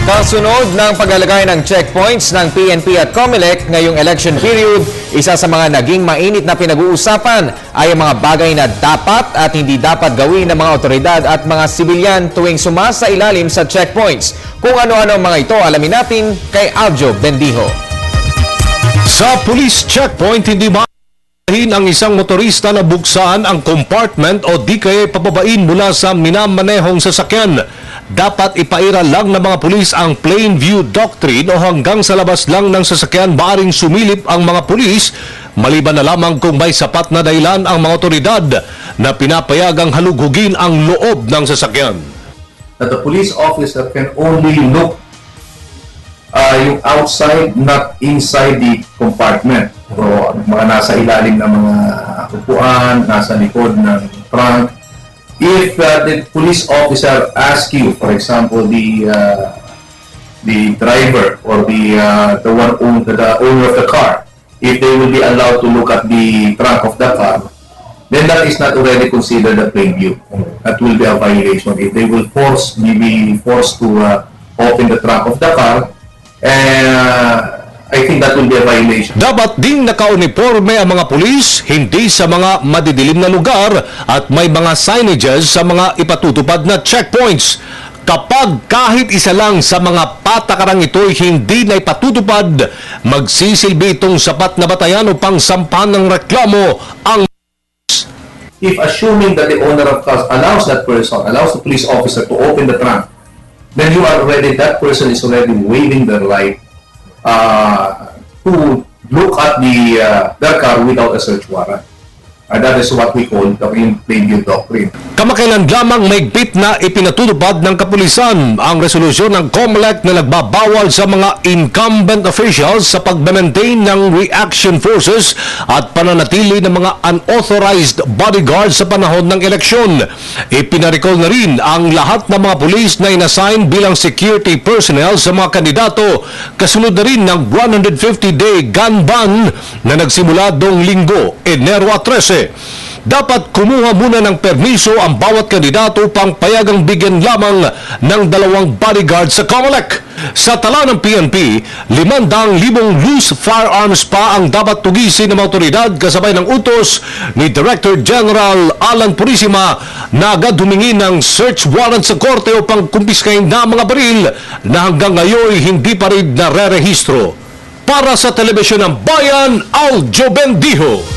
Kasunod ng paglalagay ng checkpoints ng PNP at COMELEC ngayong election period, isa sa mga naging mainit na pinag-uusapan ay ang mga bagay na dapat at hindi dapat gawin ng mga otoridad at mga sibilyan tuwing sumasailalim sa checkpoints. Kung ano-ano ang mga ito, alamin natin kay Aljo Bendijo. Sa police checkpoint, hindi maahin ang isang motorista na buksan ang compartment o di kaya pababain mula sa minamanehong sasakyan. Dapat ipaira lang ng mga pulis ang plain view doctrine o hanggang sa labas lang ng sasakyan maaring sumilip ang mga pulis, maliban na lamang kung may sapat na dahilan ang mga otoridad na pinapayagang halugugin ang loob ng sasakyan. That the police officer can only look yung outside, not inside the compartment. So, mga nasa ilalim ng mga upuan, nasa likod ng trunk. If the police officer asks you, for example, the driver or the owner of the car, if they will be allowed to look at the trunk of the car, then that is not already considered a plain view. That will be a violation. If they will be forced to open the trunk of the car, I think that will be a violation. Dapat ding naka-uniforme ang mga pulis, hindi sa mga madidilim na lugar at may mga signages sa mga ipatutupad na checkpoints. Kapag kahit isa lang sa mga patakarang ito'y hindi na ipatutupad, magsisilbi itong sapat na batayan upang sampan ng reklamo ang If assuming that the owner of car allows that person, allows the police officer to open the trunk, then that person is already waiving their right to look at their car without a search warrant. That is what we call the plain view doctrine. Kamakailan lamang maigpit na ipinatutupad ng kapulisan ang resolusyon ng COMELEC na nagbabawal sa mga incumbent officials sa pag-maintain ng reaction forces at pananatili ng mga unauthorized bodyguards sa panahon ng eleksyon. Ipinarecall na rin ang lahat ng mga pulis na inassign bilang security personnel sa mga kandidato, kasunod na rin ng 150-day gun ban na nagsimula noong Linggo, Enero 13. Dapat kumuha muna ng permiso ang bawat kandidato upang payagang bigyan lamang ng 2 bodyguard sa COMELEC. Sa tala ng PNP, 500,000 loose firearms pa ang dapat tugisin ng otoridad kasabay ng utos ni Director General Alan Purisima na agad humingi ng search warrant sa korte upang kumpiskahin na mga baril na hanggang ngayon hindi pa rin nare-rehistro. Para sa Telebisyon ng Bayan, Aljo Bendijo.